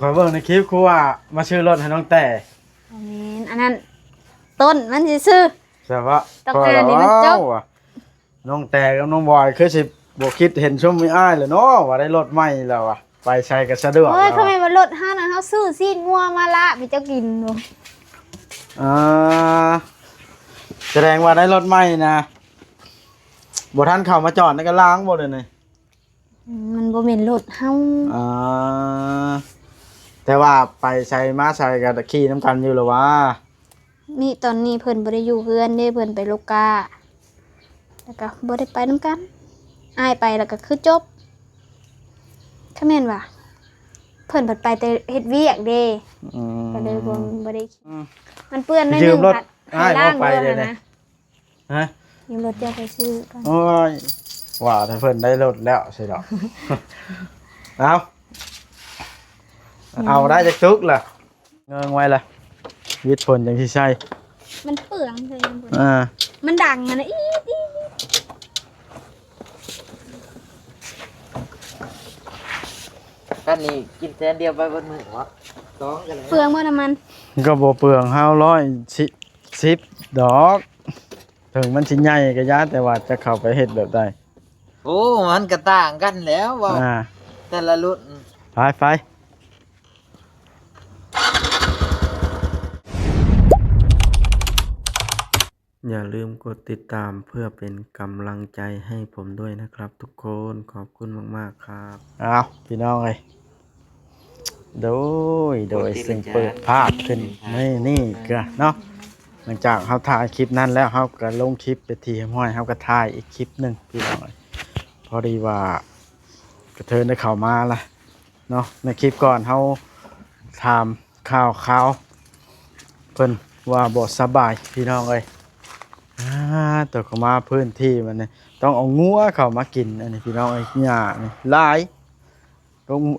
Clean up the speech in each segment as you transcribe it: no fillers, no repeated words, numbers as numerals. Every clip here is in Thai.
ขอเบิ่งในคลิปครูว่ามาชื่อรถให้น้องแต่อันนั้นต้นมันสิซื้อแต่ว่าต้องการนี่มันจบน้องแต่กับน้องบอยคือสิบ่คิดเห็นชมมีอ้ายเลยเนาะว่าได้รถใหม่แล้วอ่ะไปใช้ก็สะดวกโอ้ยทำไมว่ารถห้าน่ะเฮาซื้อซีนงัวมาละมีเจ้ากินบ่แสดงว่าได้รถใหม่นะบ่ทันเข้ามาจอดในก็ล้างบ่เลยนี่มันบ่แม่นรถเฮาแต่ว่าไปใช้มาใช้ก็ขี่น้ำกันอยู่หรอวะนี่ตอนนี้เพิ่นบ่ได้อยู่เฮือนเด้เพิ่นไปโลกาแล้วก็บ่ได้ไปนำกันอ้ายไปแล้วก็คือจบคะแม่นว่าเพิ่นไปแต่เฮ็ดเวียกเด้ก็เลยบ่ได้มันเปื้อนหน่อยนึงค่ะอ้ายบ่ไปเลยนะฮะยืมรถเจ้าไปซื้อก่อนโอ้ยว่าถ้าเพิ่นได้รถแล้วใช่ดอกเอาได้จักตุกล่ะเงิงไว้ล่ะวิทย์ผลจังสิใช่มันเปลืองใช่มั้ยมันดังนะอีกันนี่กินแทนเดียวไปบนมือวะร้องกันเลยเปลืองบ่น้ำมันก็บ่เปลือง110ดอกถึงมันสิใหญ่ก็ยาแต่ว่าจะเข้าไปเฮ็ดแบบใดโอ้มันก็ต่างกันแล้วว่าแต่ละรุ่นไปอย่าลืมกดติดตามเพื่อเป็นกำลังใจให้ผมด้วยนะครับทุกคนขอบคุณมากๆครับพี่น้องเลยโดยซึ่งเปิดภาพขึ้นนี่ก็เนาะหลังจากเขาถ่ายคลิปนั้นแล้วเขาก็ลงคลิปไปทีห้อยเขาก็ถ่ายอีกคลิปหนึ่งพี่น้องพอดีว่ากระเทินได้เข้ามาละเนาะในคลิปก่อนเขาทำข่าวเพิ่นว่าบ่สบายพี่น้องเลยตัวเข้ามาพื้นที่มันเนี่ยต้องเอางัวเข้ามากินอันนี้พี่น้องไอ้หญ้านี่หลาย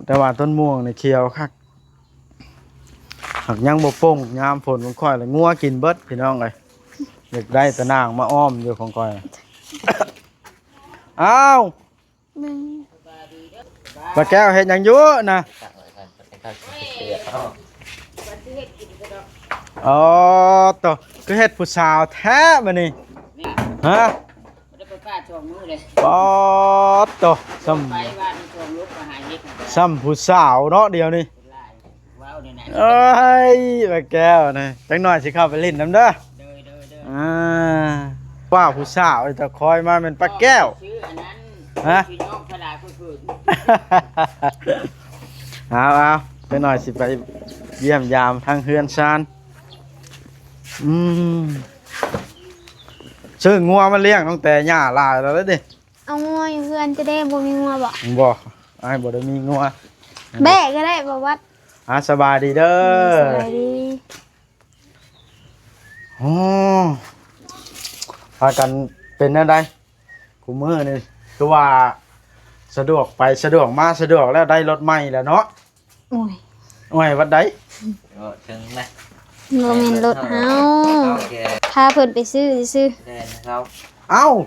แต่ว่าต้นม่วงในเขียวคักหักยังบ่ป่งยามฝนมันค่อยเลยงัวกินเบิดพี่น้องเลยอยากได้ตะนางมาอ้อมอยู่ของก้อยปลาแก้วเห็ดยังยุ่นะอ๋อตัวก็เห็ดผู้สาวแท้มานี่ฮะอ๋อตัวซ้ำผู้สาวเนาะเดียวนี่เอ้ยปลาแก้วนะจังหน่อยสิเข้าไปเล่นน้ำเด้อว่าผู้สาวจะคอยมาเป็นปลาแก้วฮะเอาไปหน่อยสิไปเยี่ยมยามทางเฮือนซานซื้องัวมาเลี้ยงตั้งแต่หญ้าลายแล้วดิเอางัวอยู่เฮือนจะได้บ่มีงัวบ่อ้ายบ่ได้มีงัวแบะก็ได้บ่วัดสบายดีเด้อสบายดีพากันเป็นอะไรกูมือนี่คือว่าสะดวกไปสะดวกมาสะดวกแล้วได้รถใหม่แล้วเนาะโอ้ยวัดใดถึงไหมโมเมนรถเฮาพาเพิ่นไปซื้อ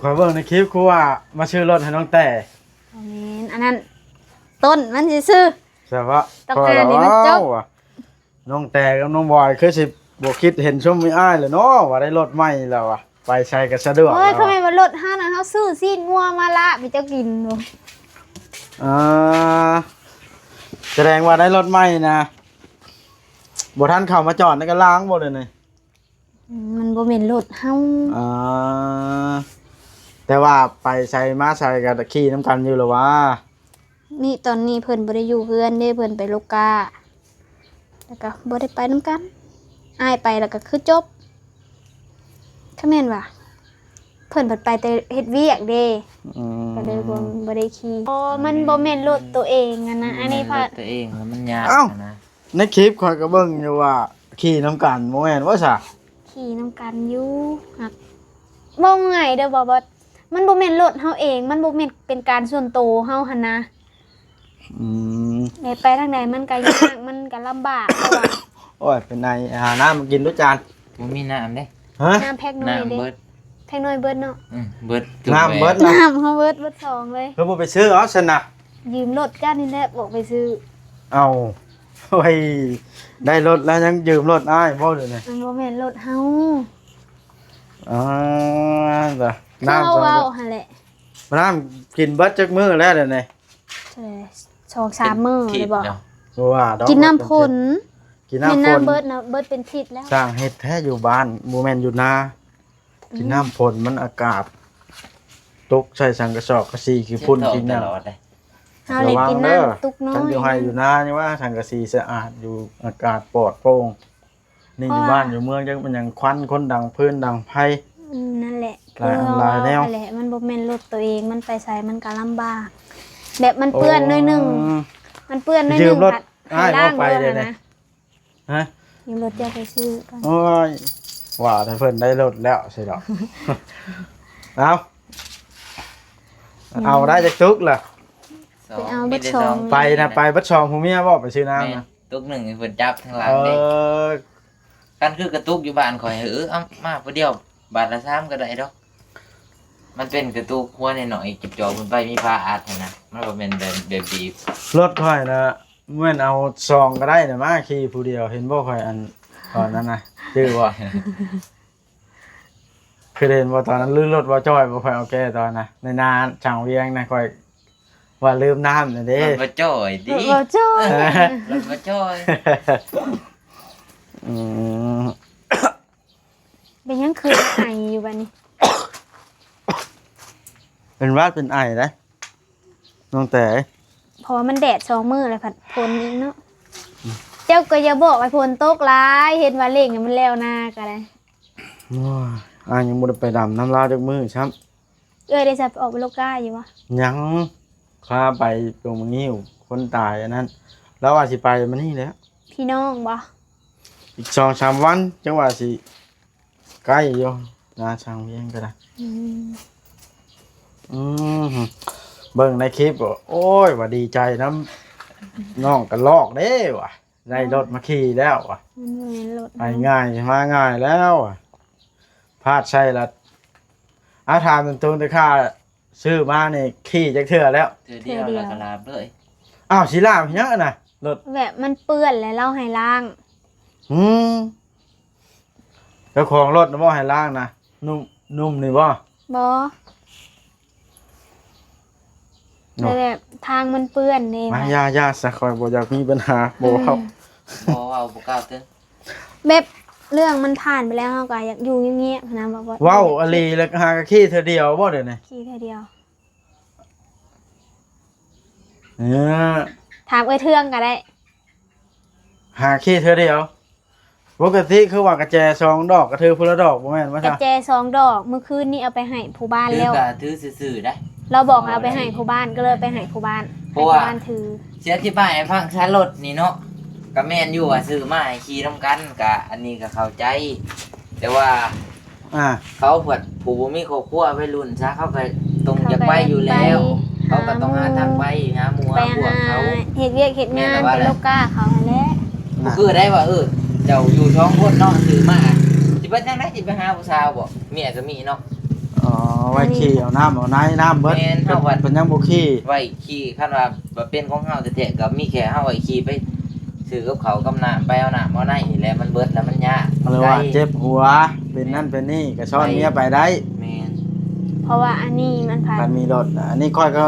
ขอเบิ่งในคลิปครูว่ามาชื่อรถให้น้องแต่อันนั้นต้นมันสิซื้อแต่ว่าต้องการนี่มันจบน้องแต่กับน้องบอยคือสิบ่คิดเห็นชมมีอ้ายเลยเนาะว่าได้รถใหม่แล้วอ่ะไปใช้ก็สะดวกโอ้ยทำไมว่ารถห้าน่ะเฮาซื้อซีนงัวมาละมีเจ้ากินบ่แสดงว่าได้รถใหม่นะบ่ทันเข้ามาจอดในก็ล้างบ่เลยนี่มันบ่แม่นรถเฮาแต่ว่าไปใช้มาใช้ก็ขี่น้ำกันอยู่หรอวะนี่ตอนนี้เพิ่นบ่ได้อยู่เฮือนเด้เพิ่นไปโลกาแล้วก็บ่ได้ไปนำกันอ้ายไปแล้วก็คือจบคะแม่นว่าเพิ่นไปแต่เฮ็ดเวียกเด้ก็เลยบ่ได้ขี่มันบ่แม่นรถตัวเองนะอันนี้พาตัวเองมันยากนะในคลิปข่อยก็เบิ่งอยู่ว่าขี่น้ำกันบ่แม่นว่าซะขี่น้ำกันอยู่ฮักบ่ง่ายเด้อบ่มันบ่แม่นรถเฮาเองมันบ่แม่นเป็นการส่วนตัวเฮาหั่นนะไปทางใดมันก็ยากมันก็ลำบากโอ้ยเป็นไงหาน้ำมากินด้วยจานบ่มีน้ำเด้น้ำแพ็คน้อยเด้แพ็คน้อยเบิดเนาะเบิดน้ำเบิดเฮาเบิด2เลยเพิ่นบ่ไปซื้อเอาซั่นน่ะยืมรถจ้านี่แหละบอกไปซื้อเอา โอ้ยได้รถแล้วยังยืมรถอ้ายบ่เดี๋ยวนี้ มันบ่แม่นรถเฮา อ๋อจ้ะ คือเฮา น้ำ เว้าหั่นแหละ น้ำกินเบิดจักมื้อแล้วเดี๋ยวนี้ 2-3 มื้อเลยบ่ เนาะ ว่าดอก กินน้ำพ่น กิน แม่น น้ำฝ น้ำ น เบิดนะเบิดเป็นทิศแล้ว สร้างเฮ็ดแท้อยู่บ้านบ่แม่นอยู่นากินน้ำฝนมันอากาศตกใส่สังกะสอบกะสีขี้ฝุ่นกิน ต หยัง ลอดเลย เฮาเลยกินน้ำตุกน้อ ฉันอยู่ให้ ย อยู่นานี่ว่าสังกะสีสะอาดอยู่อากาศปลอดโปร่งนี่อยู่บ้านอยู่เมืองจังมันยังควันคนดังพื้นดังไผ นั่นแหละ หลายอันหลายแนว นั่นแหละมันบ่แม่นรถตัวเองมันไปใส่มันก็ลำบากแบบมันเปื้อนหน้อยหนึงมันเปื้อนหน้อยห ยื นึ ม ง รถ ให้ล้าง อ้ายบ่ไป ด้ เล วย ย นะ ฮะ ยืมรถจะไปซื้อก่อน โอ้ยว่าถ้าเพิ่นได้รถแล้วใช่ดอก เอาได้จักตุกล่ะ มีแต่สอง ไปนะไปบัดชองผู้เมียบ่ไปซื้อน้ำ แม่ นะ ตุกหนึ่งเพิ่นจับทางหลัง เอ เด้ อ กันคือกระตุกอยู่บ้านข่อยเอามาผู้เดียวบาทละ3ก็ได้ดอกมันเป็นกระตุกหัวหน่อยๆจิบจอเพิ่นไปมีผ้าอัดให้นะมันบ่แม่นแบบดี รถค่อยนะเมื่อนเอาซองก็ได้นะมาขี่ผู้เดียวเห็นบ่ค่อยอันตอนนั้นนะชื่อว่าคือเห็นว่าตอนนั้นลื่นรถว่าจ้อยบ่ค่อยเอาแก้ตอนนะในนานช่างเวียงนะค่อยว่าลืมน้ำน่ะเด้ รถบ่จ้อยดิ บ่จ้อย รถบ่จ้อย อืม เป็นหยังคือไออยู่บัดนี้ เป็นวาดเป็นไอนะน้องแต่ เพราะว่ามันแดด2มื้อแล้วผัดฝนอีกเนาะเจ้าก็อย่าบอกว่าฝนตกหลายเห็นว่าเล่งให้มันแล้วหน้าก็ได้ โอ้ยอ้ายยังบ่ได้ไปดำน้ำลาวจักมื้อช้ำ ได้จะออกไปโลกาอยู่วะ ยังข้าไปตรงนี้วคนตายอันนั้น แล้วว่าสิไปมันนี่แหล้ว พี่น้องบ่ อีก2-3 วันจังว่าสิใกล้อยู่นาช่างเวียงก็ได้ อืม อืมเบิ่งในคลิปบ่โอ้ยว่าดีใจน้ำน้องกันลอกเด้ว่ะได้รถมาขี่แล้วว่ะ มันบ่แม่นรถ ไปง่ายมาง่ายแล้วว่ะพลาดใช่ละอาถามตรงๆแต่ค่าซื้อมานี่ขี่จักเทื่อแล้ว เทื่อเดียวแล้วก็ลาบเลย อ้าวสิลาบเนี้ยน่ะรถ แบบมันเปื้อนแล้วเราให้ล้าง อืมเจ้าของรถนะบ่ให้ล้างนะนุ่มนี่บ่ บ่ เนาะ แบบทางมันเปื้อนเด้ มาย่าซะคอยบ่อยากมีปัญหาบ่เฮา บ่เว้าบ่กล้าเด้อ แบบเรื่องมันผ่านไปแล้วเฮาก็อยากอยู่เงียบๆนะบ่บ่ เว้าอลีแล้วหากะขี้เธอเดียวบ่เดี๋ยวนี้ ขี้เท่าเดียว เออ ถามเอ้ยเทืองก็ได้ หาขี้เธอเดียวปกติคือว่ากระแจ2 ดอกกระทือพุ่นละดอกบ่แม่นว่าก ระ ซะ แจ2 ดอกเมื่อคืนนี้เอาไปให้ผู้บ้าน ถือ แล้ว ก็ถือซื่อๆได้ เราบอกให้เอาไปให้ผู้บ้านก็เลยไปให้ผู้บ้าน เพ ให้ ราะ ผู้ ว่า บ้านถือ สิอธิบายให้ฟังซะรถนี่เนาะก็แม่นอยู่ว่าซื้อมาให้ขี่นํกันก็อันนี้ก็เข้าใจ แต่ว่า อ่า เขาเพิ่นผู้บ่มีครอบครัววัยรุ่นซะเขาก็ต้องอยากไปอยู่แล้ว เขาก็ต้องหาทางไปหาหมู่ ไป หาพวก หา เขา เฮ็ดเวียกเฮ็ดงาน แม่นแต่ว่า เป็นโลกาเขาหั่นแหละ บ่คือได้ว่าเจ้าอยู่ท้องคนเนาะซื้อมาสิไปจังได๋สิไปหาผู้สาวบ่เมียก็มีเนาะ อ๋อไว้ขี่เอาน้ำเอาน้ำเบิด แม่นเฮาว่า เพิ่นยังบ่ขี่ ไว้ขี่คันว่าบ่เป็นของเฮาแท้ๆก็มีแค่เฮาไว้ขี่ไปซื้อกับเขาวกับน้ำไปเอาน้ำเอาในนี่แหละมันเบิดแล้วมันยาก เลยว่าเจ็บหัวเป็นนั่นเป็นนี่ก็ซ่อนเมียไปได้ แม่น เพราะว่าอันนี้มันผ่าน มันมีรถอันนี้ค่อยก็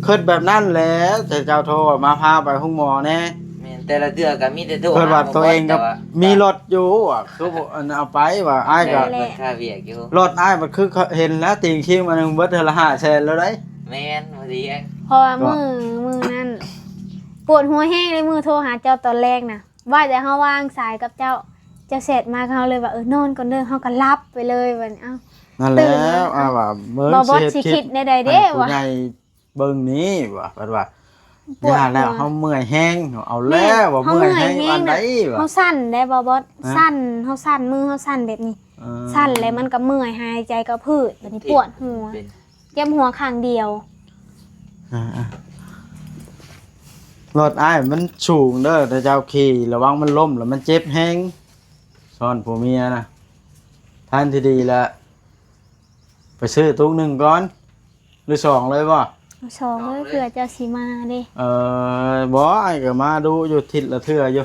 คิดแบบนั้นแหละแต่เจ้าโทรมาพาไปห้องหมอแน่ แม่นแต่ละเทื่อก็มีแต่โทร เพิ่นว่าตัวเองก็ แต่ว่า มีรถอยู่อ่ะคือบ่อันเอาไปว่าอ้ายก็ แม่นค่าเวียกอยู่ รถอ้ายมันคือเห็นแล้วติงคิวมันเบิดเทื่อละ500,000แล้วได้ แม่นบ่ดีเอง เพราะว่ามือนั่นปวดหัวแห้งเลยมือโทรหาเจ้าตอนแรกน่ะ ว่าจะเฮาวางสายกับเจ้าเสร็จมาเขาเลยว่าเออนอนก่อนเด้อเฮาก็รับไปเลยว่าเอ้า นั่นแล้วว่าเบิ่ง บ่สิคิดใดๆเด้ ผู้ ว่า ใหญ่เบิ่งนี้ว่าเพิ่นว่า ปวดหัว ย่าแล้วเฮาเมื่อยแฮงเอาแล้วว่าเมื่อยแฮงอันใดว่า เฮาสั่นได้บ่บอสสั่นเฮาสั่นมือเฮาสั่นแบบนี้ เออ สั่นแล้วมันก็เมื่อยหายใจก็พืดแบบนี้ปวดหัว เป็น เจ็บหัวข้างเดียว รถอ้ายมันสูงเด้อแต่เจ้าขี่ระวังมันล้มแล้วมันเจ็บแฮงซ่อนผัวเมียนะท่านที่ดีละไปซื้อตุ๊ก1ก่อนหรือ2เลยบ่ สองเลยเผื่อเจ้าสิมาเด้ บ่ไอ้ก็มาดูอยู่ทิศละเทื่ออยู่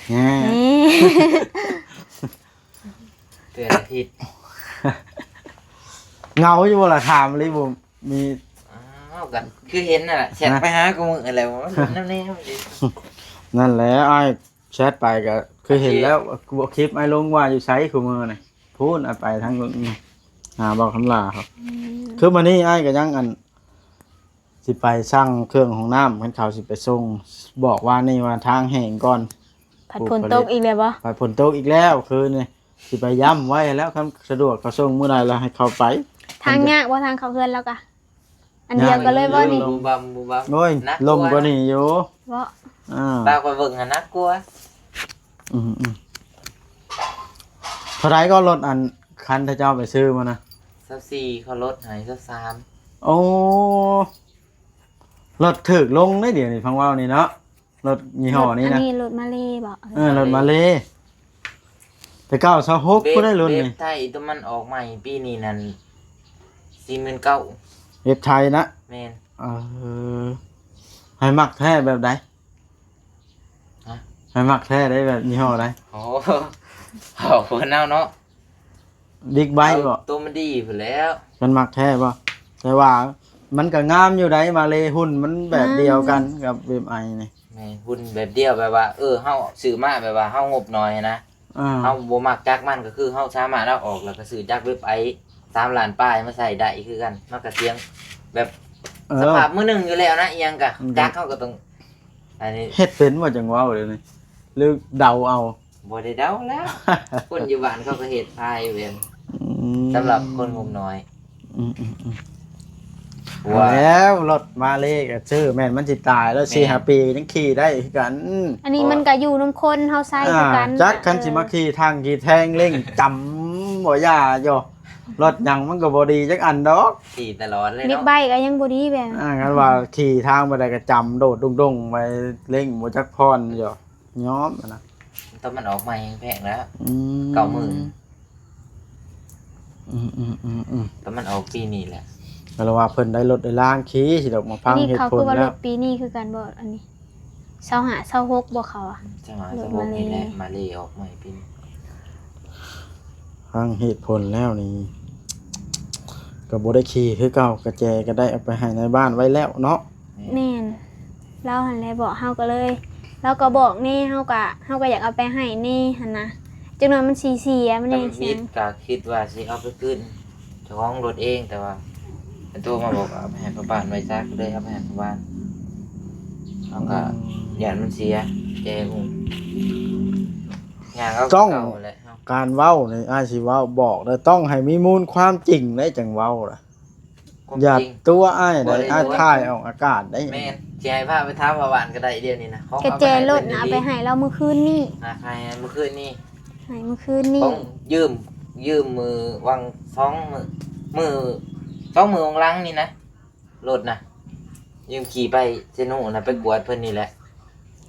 แหน่ นี่ เตือนอาทิตย์ เหงาอยู่บ่ล่ะถามเลยบ่มี อ้าวกันคือเห็นน่ะแชทไปหากูมึงอะไรวะน้ำแน่ นั่นแหละไอ้แชทไปก็คือเห็นแล้วคลิปไอ้ลงว่าอยู่ไสคือมื้อนี่พูดไปทางหาเบาคำลาครับคือมื้อนี้ไอ้ก็ยังอันสิไปสั่งเครื่องของน้ำเพิ่นเขาสิไปส่งบอกว่านี่ว่าทางแห้งก่อน ผัดฝนตกอีกเลยบ่ ไปฝนตกอีกแล้วคือนี่สิไปย้ำไว้แล้วคันสะดวกก็ส่งมื้อใดแล้วให้เขาไป ทางยากบ่ทางเขาเพื่อนแล้วกะอันเดียวกันเลยบ่นี่ บูบัมบูบัม โอ้ยลมกว่านี่อยู่ บ่ ตาคอยเบิ่งหันนักกลัว อืมเท่าไรก็รถอันคันที่เจ้าไปซื้อมานะ 24เขาลดให้23 โอ้รถถึกลงได้เดี๋ยวนี้ฟังว่าวนี่เนาะรถยี่ห้อนี้ อั นะ นนี้รถมาเลยบ่ รถมาเลยแต่เก้าซาฮกก็ได้รุ่น เว็ นี่ บไทยตัวมันออกใหม่ปีนี้นั่น49,000 เว็บไทยนะ แม่น เออให้มักแท้แบบใด ฮะ ให้มักแท้ได้แบบยี่ห้อใด โอ้โหเพิ่นเอาเนาะ บิ๊กไบค์บ่ ตัวมันดีพุ่นแล้ว มันมักแท้บ่แต่ว่ามันก็งามอยู่ไดมาเลยหุ่นมันแบบเดียวกันกับเว็บไอนี่ แม่นหุ้นแบบเดียวแบบว่าเฮาซื้อมาแบบว่าเฮางบน้อยนะ เฮาบ่มักจักมันก็คือเฮาสามารถเอาออกแล้วก็ซื้อจากเว็บไอ3ล้านป้ายมาใส่ได้คือกันมันก็เสียงแบบ เอ ส อ ภาพมื้อหนึงอยู่แล้วนะอีหยังก็จักเฮาก็ต้องอันนี้ เฮ็ดเป็นว่าจังเว้าเลยนี่หรือเดาเอา บ่ได้เดาแล้ว คนอยู่บ้านเขาก็เฮ็ดพายเวียน อืม สำหรับคนงบน้อย อืม ว่า แล้วรถมาเลขชื่อแม่นมันสิตายแล้ว แม่น 4-5 ปียังขี่ได้คือกัน อันนี้มันก็อยู่นํคนเฮาใช้คือกัน จักคันสิมาขี่ทางขี่แทงเร่งจำบ่ย่าย่อรถหยังมันก็บ่ดีจักอันดอก ขี่ตลอดเลย บิ๊ก เนาะ ไบค์ก็ยังบ่ดีแบบ งั้นว่าขี่ทางบ่ได้ก็จำโดดดงๆไปเร่งบ่จักพรย่ย้อมอะนะ ตอนมันออกใหม่แพงแล้ว อืม ตอนมันออกปีนี้แหละ แล้วว่าเพิ่นได้รถได้ล่างขี่สิดอกมาฟั อั ง นนี้ เหตุ เขา ผล คือว่าร แล้ ถ ว ปีนี้คือกันบ่อันนี้25 26บ่เขาอ่ะ จังหวะสมมุตินี่แหละมาเลยออกใหม่ปีนี้ ฟังเหตุผลแล้วนี่ก็บ่ได้ขี่คือเก่ากระแจก็ได้เอาไปให้ในบ้านไว้แล้วเนาะ แม่นเราหันแลบอกเฮาก็เลยเราก็บอกแน่เฮาก็อยากเอาไปให้แน่หั่นนะจังนั้นมันเสียมัน ต ได้ อน เสี คิ ย ดก็คิดว่าสิเอาไปขึ้นเจ้าของรถเองแต่ว่าเป็นตัวมาบอกว่าเอาไปให้พ่อบ้านไว้ซะก็เลยเอาไปให้พ่อบ้านเขาก็ยันมันเสียแจงงานเขา ต้อง เก่าแหละเอา การเว้านี่อ้ายสิเว้าบอกเลยต้องให้มีมูลความจริงได้จังเว้าล่ะ ความ อย่า จริง ตัวอ้าย บ่ ได้ ได้ อ้าย ตัว ถ่ายออกอากาศได้ แม่นสิให้พาไปถามพ่อบ้านก็ได้เดี๋ยวนี้นะของ กระ เอา แจ ไปให้ รถ เพิ่น นะเอา ดี ไปให้เราเมื่อคืนนี้ ๆใครเมื่อคืนนี้ ให้เมื่อคืนนี้ ต้องยืมมือวาง2 มือวางหลังนี่นะรถนะยืมขี่ไปเซโน่นะไปกวดเพิ่นนี่แหละ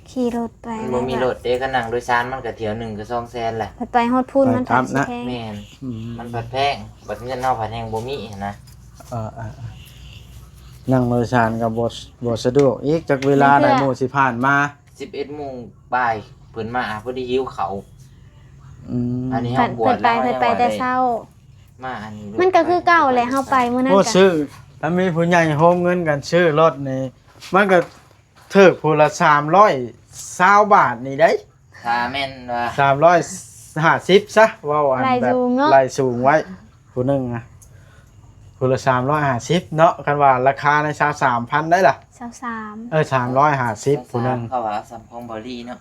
ขี่รถไป มันบ่มีรถเด้ก็นั่งโดยสารมันก็เที่ยวหนึงก็200,000แหละ ไปฮอดพูนมันถัดสิแพง แม่น อืม มันผัดแพงบัดเงินเฮาผัดแพงบ่มีนะ นั่งโดยสารก็บ่สะดวกอีกจักเวลาใดหมู่สิผ่านมา 11 โมงบ่ายเพิ่นมาพอดีหิวข้าว อืม อันนี้ เพิ่นไปแต่เช้า มาอันนี้ มันก็คือเก่าแหละเฮาไปมื้อนั้น โอ้ ก็ ซื้อถ้ามีผู้ใหญ่โฮมเงินกันซื้อรถนี่มันก็ถึกผู้ละ320บาทนี่ได้ ถ้าแม่นว่า 350ซะเว้าอันแบบไล่สูงไว้ผู้หนึงนะผู้ละ350เนาะคันว่าราคาใน23,000ได้ล่ะ 23 350ผู้หนึง เขาว่าสำของบอลี่เนาะ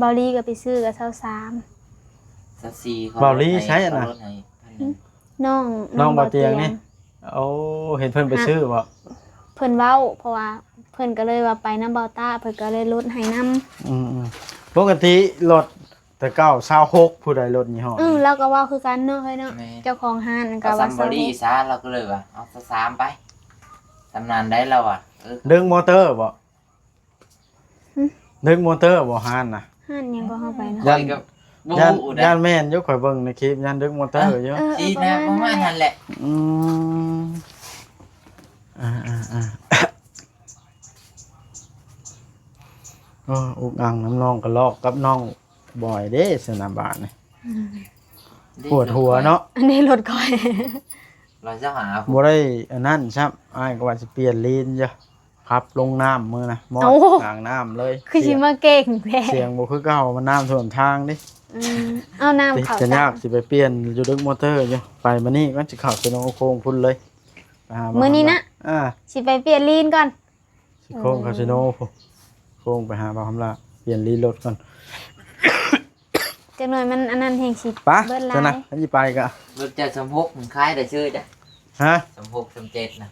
บอลี่ก็ไปซื้อกับ23 สัก4เขา เบาลี่ใช้อะนะ เขาลดให้1,000 น้อง บ่เตียงนี่โอ้เห็นเพิ่นไปซื้อบ่ เพิ่นเว้าเพราะว่าเพิ่นก็เลยว่าไปน้ำเบาต้าเพิ่นก็เลยลดให้นำ อืมปกติรถแต่เก้า26ผู้ใดรถยี่ห้อ เราก็เว้าคือกันเนาะเฮ้ยเนาะเจ้าของห้านก็ เอา ว่า ซัมบอลี่ซะเราก็เลยว่าเอาสัก3ไปตำนานได้แล้วอ่ะดึงมอเตอร์บ่ดึงมอเตอร์บ่ฮานน่ะ ห้านยังบ่เข้าไปเนาะ ข่อยก็บ่ ย่าน ฮู้ ย่า ได้ นแม่นอยู่ข่อยเบิ่งในคลิปย่านดึงมอเตอร์อยู่ สินะประมาณนั้นแหละ อืม อ่าก็อุกอังน้ำน้องกระลอกกับน้องบ่อยเด้สนามบาทนี่ปวดหัวเนาะ อันนี้รถก้อย เราจะหา บ่ได้อันนั้นครับอ้ายก็ว่าสิเปลี่ยนเลนจ้ะครับลงน้ำมื้อนะมอดทางน้ำเลย คือสิมาเก่งแท้ เสียงบ่คือเก่ามันน้ำท่วมทางดิ เอาน้ำเข้า จะยากสิไปเปลี่ยนอยู่ดึกมอเตอร์อยู่ไปมานี่มันสิเข้าไปโนโค้งพุ่นเลยไปหาบ่ มื้อนี้นะ สิไปเปลี่ยนลีนก่อน สิโค้งคาสิโนพุ่นโค้งไปหาบ่าวคำลาเปลี่ยนลีนรถก่อน จังหน่อยมันอันนั้นแห่งสิ ไป เบิดหลา จ้ะนะ ย อันสิไปกะ รถจะสมภพมันคล้ายแต่ชื่อจ้ะ ฮะ สมภพสมเจ็ดนะ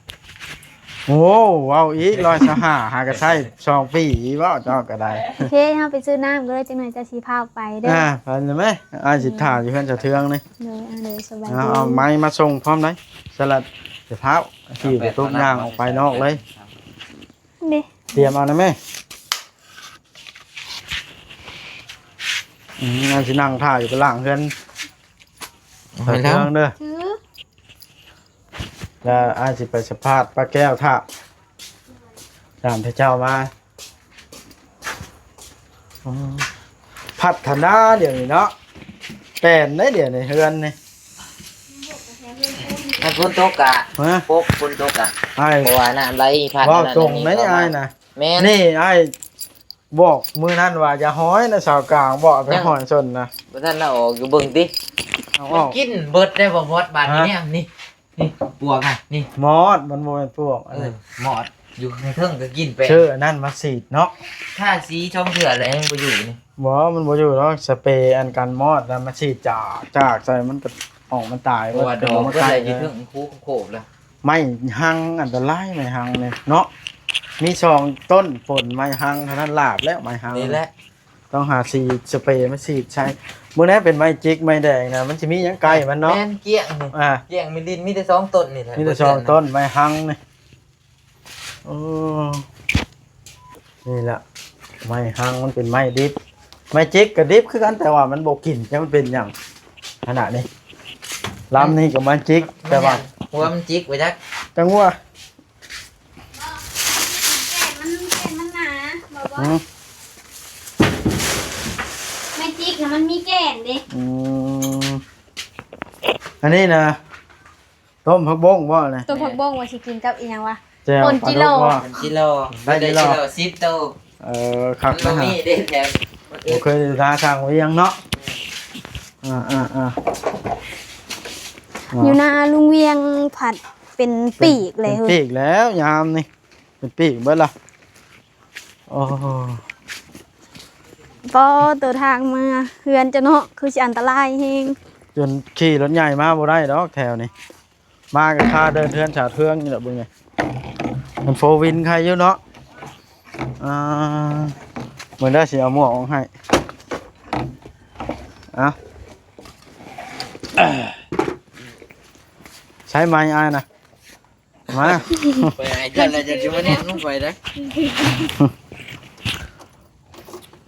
โอ้ว้าวอีก125หากระใช้2ปีอีเว้าเจ้าก็ได้ โอเคเฮาไปซื้อน้ำก็เลยจังหน่อยจะสิพาไปเด้อ ไปเลยไหมอ้ายสิถ่าอยู่เพิ่นจะเทืองนี่ เลยสบาย เอาไม้มาส่งพร้อมได้สลัดเดี๋ยวเท้าขี่ไปทุกอย่างออกไปนอกเลย เด้ เตรียมเอานะแม่งานสินั่งถ่ายอยู่กลางเพื่อน ไปแล้ว เทืองเด้อ ถือ แล้วอ้ายสิไปสะพาดปลาแก้วท่าตามพระเจ้ามาอ๋อพัฒนาเดี๋ยวนี้เนาะแปลนได้เดี๋ยวนี้เฮือนนี่ ถ้าคนตกอะ ฮะ พกคนตกอะ อ้าย เพราะว่าน้ำไหลผ่าน ว่าตรงไหมอ้ายนะ แม่น นี่ไอ้บอกมือนั่นว่าอย่าห้อยนะสาวกลางบอกไปห้อยชนนะ บ่ทันละออกอยู่เบิ่งติ เอาอ มัน อก กินเบิดได้บ่หมดบาดนี้เนี่ยนี่นี่ปวกอ่ะนี่ มอดมันโมเป็นพวก หมอดอยู่ในเทิงก็กินไป ชื่ออันนั่นมาสีดเนาะ ถ้าสีช่องเถื่ออะไรยังบ่อยู่นี่ บอกมันบ่อยู่เนาะสเปรย์อันกันมอดแล้วมาสีดจากใส่มันก็ออกมันตาย เพราะว่าดอก มัน ก็ ตา ได้ ย อยู่เทิงคูโคบแล้ว ไม่หังอันตรายไม่หังเนี่ยเนาะมีสองต้นฝนไม่หังเท่านั้นลาบแล้วไม่หัง นี่แหละ ต้องหาสีดสเปรย์มาสีดใช้มื้อนี้เป็นไม้จิกไม้แดงนะมันจะมีหยังไกลมันเนาะ แม่นเกี้ยงนี่ เกี้ยงมีดินมีแต่2ต้นนี่แหละ มีแต่สองต้นไม้หังนี่โอ้นี่แหละไม้หังมันเป็นไม้ดิบไม้จิกกับดิบคือกันแต่ว่ามันบกลิ่นแต่มันเป็นอย่างขนาดนี้ลำนี่กับไม้จิกแต่ว่า หัวมันจิกไว้จัก จังหวะ มันหนาบอกว่า อืม ไม่จิกนะมันมีแก่นดิ อืมอันนี้นะต้มผักบ้งบ่เนี่ย ตัวผักบ้งว่าสิกินกับอีหยังวะ แจ่ว ป่นจิโร่ ปลาดุกบ่ มันจิโล ได้จิโล 10โต ครับ มั นะ น ฮะ มีเด้แถม โอเคทาทางไว้ยังเนาะอยู่นาลุงเวียงผัดเป็นปีกเลย เป็นปีกแล้วยามนี่เป็นปีกเบิดล่ะโอ้ พอตัวทางมาเฮือนจะเนาะคือสิอันตรายแฮง จนขี่รถใหญ่มาบ่ได้ดอกแถวนี้มากับค่าเดินเทือนฉาเทืองนี่แหละเบิ่งไงมันโฟวินใครอยู่เนาะเหมือนได้สิเอาหมวกออกให้อ่ะใช้ไม้อายนะมา ไปไหนกันแล้วจะมาเนี่ยลงไปได้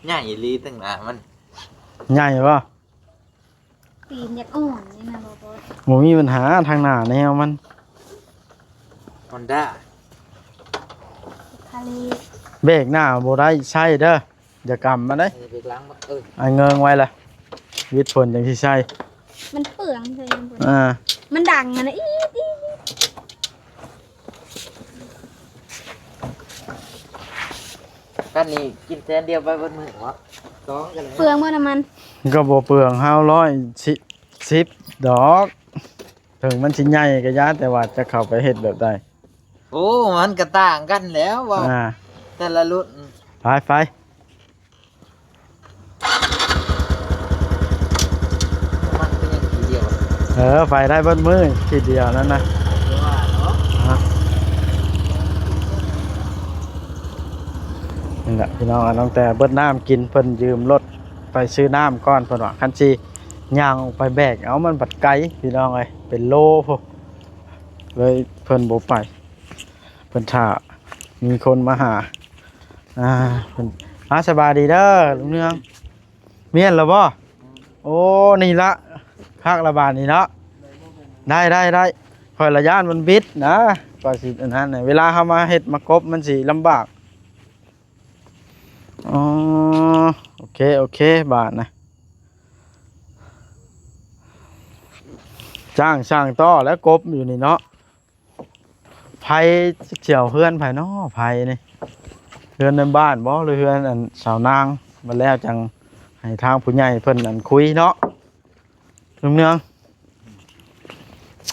ง่ายอีหลีตั้งหน้ามัน ใหญ่ป่ะ ตีนอยากอ่อนนี่นะบ่บ่ หมูมีปัญหาทางหน้าแนวมัน Honda ทะเล เบรกหน้าบ่ได้ใช่เด้ออย่ากำมาได้ ไปล้างมันไอ้เงิงไว้ล่ะวิทย์ผลอย่างที่ใช่ มันเปลืองเลยมันบ่ มันดังอะนะอีดอีด กันนี่กินแทนเดียวไปบนมือวะ2กันเลย เปลืองบ่น้ำมัน ก็บ่เปลือง510ดอก ถึงมันสิใหญ่ก็ยาแต่ว่าจะเข้าไปเฮ็ดแบบใด โอ้มันก็ต่างกันแล้วว่าแต่ละรุ่น ไป มันเป็นอย่างทีเดียว ไปได้เบิดมือทีเดียวนั่นนะนี่แหละพี่น้องน้องแต่เบิดน้ำกินเพิ่นยืมรถไปซื้อน้ำก้อนเพิ่นว่าคันสิย่างออกไปแบกเอามันบัดไกลพี่น้องเอ้ยเป็นโลพวกเลยเพิ่นบ่ไปเพิ่นท่ามีคนมาหาเพิ่นสบายดีเด้อลุงเนืองเมียนแล้วบ่โอ้นี่ละภาคระบาดนี่เนาะได้คอยระยานมันบิดนะ กว่าสิอันนั้นน่ะเวลาเฮามาเฮ็ดมากบมันสิลำบากอ๋อโอเคบาทนะจ้างช่างต่อแล้วกบอยู่นี่เนาะไผเกี่ยวเฮือนไผเนาะไผนี่เฮือนในบ้านบ่หรือเฮือนอันสาวนางมาแล้วจังให้ทางผู้ใหญ่เพิ่นอันคุยเนาะลุงเนือง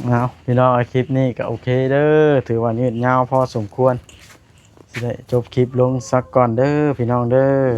เอาพี่น้องคลิปนี้ก็โอเคเด้อถือว่ายืดยาวพอสมควรสิได้จบคลิปลงสักก่อนเด้อพี่น้องเด้อ